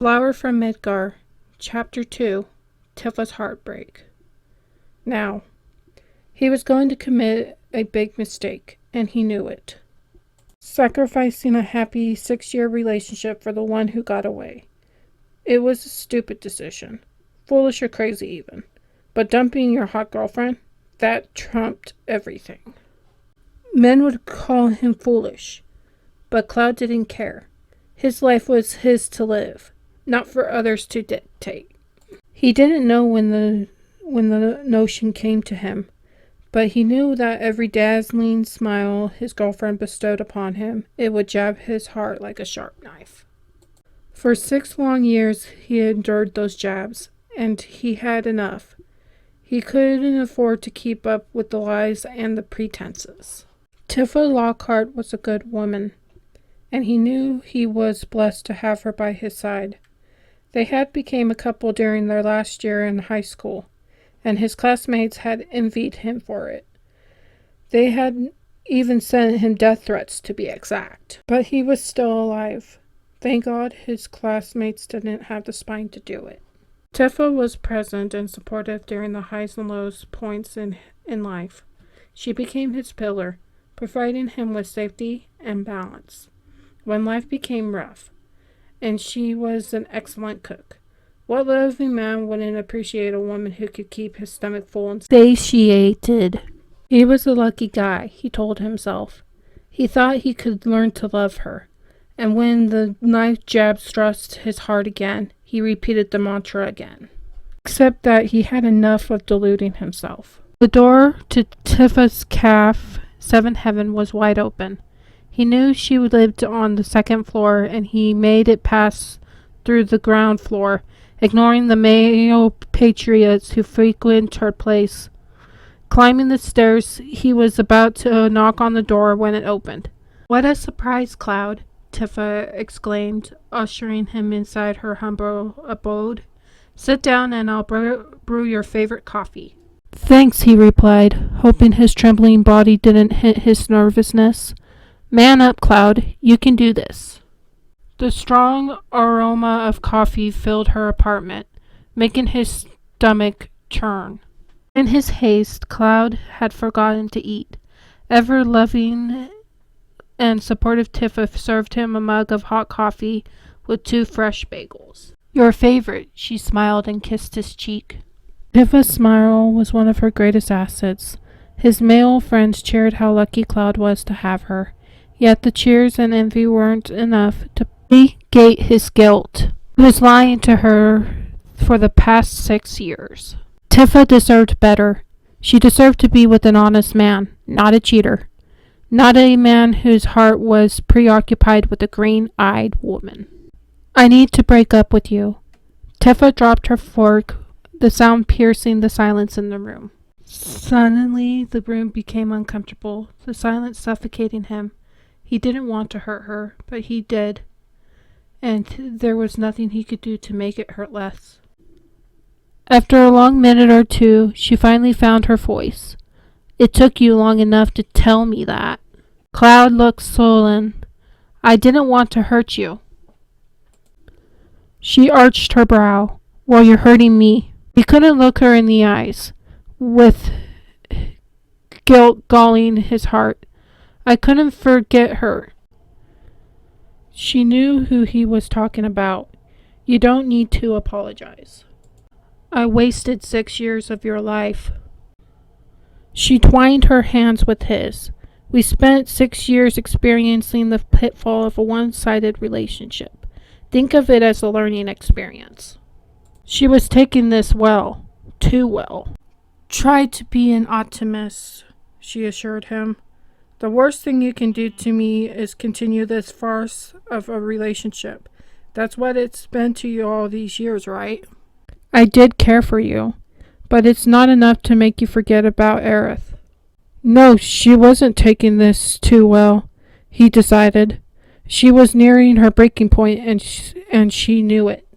Flower from Midgar, Chapter 2, Tifa's Heartbreak. Now, he was going to commit a big mistake, and he knew it. Sacrificing a happy 6-year relationship for the one who got away. It was a stupid decision. Foolish or crazy even. But dumping your hot girlfriend? That trumped everything. Men would call him foolish, but Cloud didn't care. His life was his to live, not for others to dictate. He didn't know when the notion came to him, but he knew that every dazzling smile his girlfriend bestowed upon him, it would jab his heart like a sharp knife. For 6 long years he endured those jabs, and he had enough. He couldn't afford to keep up with the lies and the pretenses. Tifa Lockhart was a good woman, and he knew he was blessed to have her by his side. They had become a couple during their last year in high school, and his classmates had envied him for it. They had even sent him death threats, to be exact. But he was still alive. Thank God his classmates didn't have the spine to do it. Tifa was present and supportive during the highs and lows points in life. She became his pillar, providing him with safety and balance when life became rough. And she was an excellent cook. What loving man wouldn't appreciate a woman who could keep his stomach full and satiated? He was a lucky guy, he told himself. He thought he could learn to love her. And when the knife jab thrust his heart again, he repeated the mantra again. Except that he had enough of deluding himself. The door to Tifa's calf, 7th heaven, was wide open. He knew she lived on the 2nd floor, and he made it pass through the ground floor, ignoring the male patriots who frequent her place. Climbing the stairs, he was about to knock on the door when it opened. "What a surprise, Cloud," Tifa exclaimed, ushering him inside her humble abode. "Sit down and I'll brew your favorite coffee." "Thanks," he replied, hoping his trembling body didn't hint his nervousness. "Man up, Cloud. You can do this." The strong aroma of coffee filled her apartment, making his stomach churn. In his haste, Cloud had forgotten to eat. Ever-loving and supportive Tifa served him a mug of hot coffee with 2 fresh bagels. "Your favorite," she smiled and kissed his cheek. Tifa's smile was one of her greatest assets. His male friends cheered how lucky Cloud was to have her. Yet the cheers and envy weren't enough to negate his guilt. He was lying to her for the past 6 years. Tifa deserved better. She deserved to be with an honest man, not a cheater. Not a man whose heart was preoccupied with a green-eyed woman. "I need to break up with you." Tifa dropped her fork, the sound piercing the silence in the room. Suddenly, the room became uncomfortable, the silence suffocating him. He didn't want to hurt her, but he did, and there was nothing he could do to make it hurt less. After a long minute or two, she finally found her voice. "It took you long enough to tell me that." Cloud looked sullen. "I didn't want to hurt you." She arched her brow. "Well, you're hurting me." He couldn't look her in the eyes, with guilt galling his heart. "I couldn't forget her." She knew who he was talking about. "You don't need to apologize. I wasted 6 years of your life." She twined her hands with his. "We spent 6 years experiencing the pitfall of a one-sided relationship. Think of it as a learning experience." She was taking this well, too well. "Try to be an optimist," she assured him. "The worst thing you can do to me is continue this farce of a relationship. That's what it's been to you all these years, right? I did care for you, but it's not enough to make you forget about Aerith." No, she wasn't taking this too well, he decided. She was nearing her breaking point, and she knew it.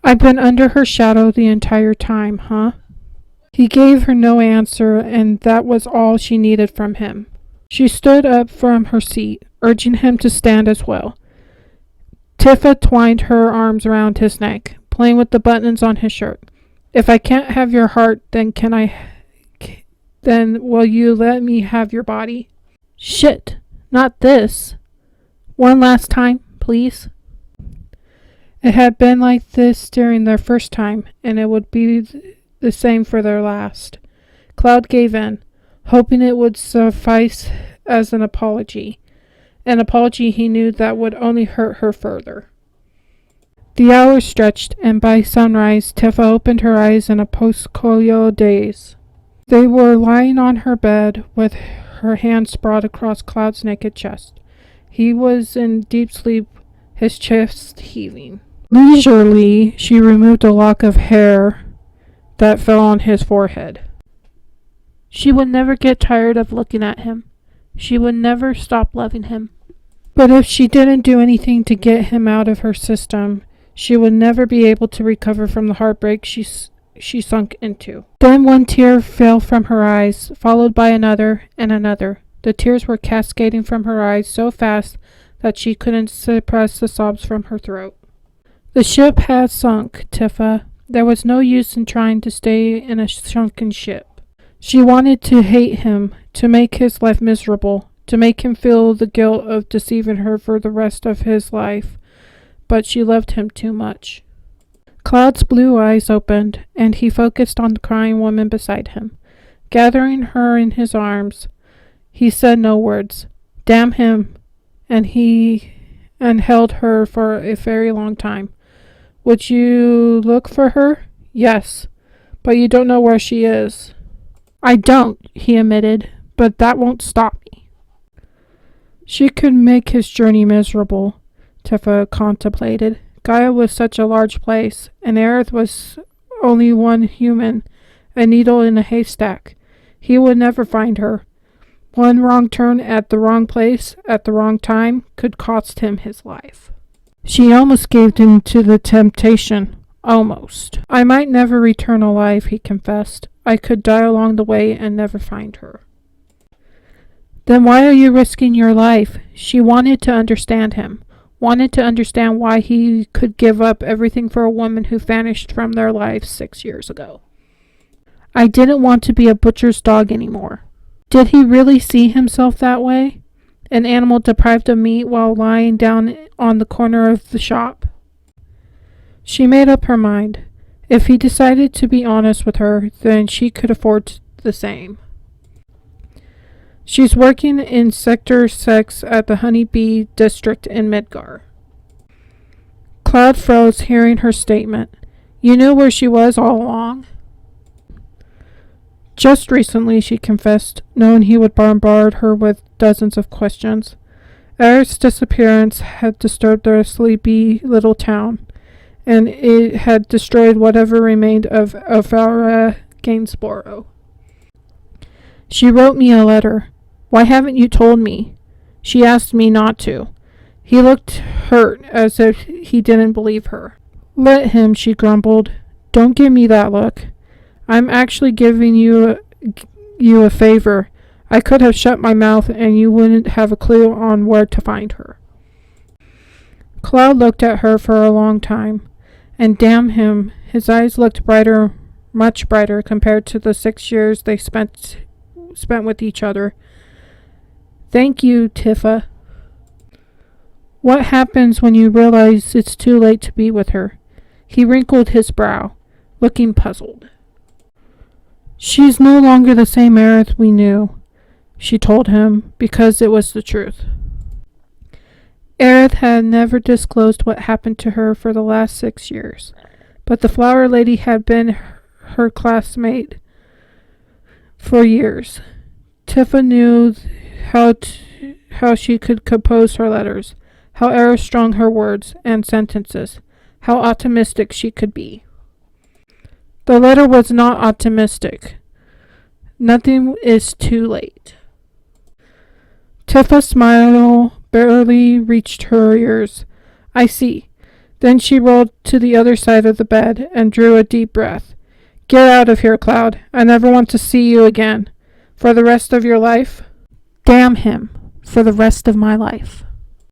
"I've been under her shadow the entire time, huh?" He gave her no answer, and that was all she needed from him. She stood up from her seat, urging him to stand as well. Tifa twined her arms around his neck, playing with the buttons on his shirt. If I can't have your heart, then will you let me have your body? Shit, not this. One last time, please. It had been like this during their first time, and it would be the same for their last. Cloud gave in, hoping it would suffice as an apology. An apology he knew that would only hurt her further. The hours stretched, and by sunrise, Tifa opened her eyes in a post-colonial daze. They were lying on her bed with her hands sprawled across Cloud's naked chest. He was in deep sleep, his chest heaving. Leisurely, she removed a lock of hair that fell on his forehead. She would never get tired of looking at him. She would never stop loving him. But if she didn't do anything to get him out of her system, she would never be able to recover from the heartbreak she sunk into. Then one tear fell from her eyes, followed by another and another. The tears were cascading from her eyes so fast that she couldn't suppress the sobs from her throat. The ship had sunk, Tifa. There was no use in trying to stay in a sunken ship. She wanted to hate him, to make his life miserable, to make him feel the guilt of deceiving her for the rest of his life, but she loved him too much. Cloud's blue eyes opened, and he focused on the crying woman beside him. Gathering her in his arms, he said no words. Damn him, and held her for a very long time. Would you look for her? Yes, but you don't know where she is. I don't, he admitted, but that won't stop me. She could make his journey miserable, Tifa contemplated. Gaia was such a large place, and Aerith was only one human, a needle in a haystack. He would never find her. One wrong turn at the wrong place at the wrong time could cost him his life. She almost gave in to the temptation. Almost. I might never return alive, he confessed. I could die along the way and never find her. Then why are you risking your life? She wanted to understand him. Wanted to understand why he could give up everything for a woman who vanished from their lives 6 years ago. I didn't want to be a butcher's dog anymore. Did he really see himself that way? An animal deprived of meat while lying down on the corner of the shop? She made up her mind. If he decided to be honest with her, then she could afford the same. She's working in Sector 6 at the Honeybee District in Midgar. Cloud froze hearing her statement. You knew where she was all along? Just recently, she confessed, knowing he would bombard her with dozens of questions. Aerith's disappearance had disturbed their sleepy little town, and it had destroyed whatever remained of Elvira Gainsborough. She wrote me a letter. Why haven't you told me? She asked me not to. He looked hurt, as if he didn't believe her. Let him, she grumbled. Don't give me that look. I'm actually giving you a favor. I could have shut my mouth and you wouldn't have a clue on where to find her. Cloud looked at her for a long time, and damn him, his eyes looked brighter, much brighter compared to the 6 years they spent with each other. Thank you, Tifa. What happens when you realize it's too late to be with her? He wrinkled his brow, looking puzzled. She's no longer the same Aerith we knew, she told him, because it was the truth. Aerith had never disclosed what happened to her for the last 6 years, but the flower lady had been her classmate for years. Tifa knew how she could compose her letters, how Aerith strung her words and sentences, how optimistic she could be. The letter was not optimistic. Nothing is too late. Tifa's smile barely reached her ears. I see. Then she rolled to the other side of the bed and drew a deep breath. Get out of here, Cloud. I never want to see you again. For the rest of your life? Damn him. For the rest of my life.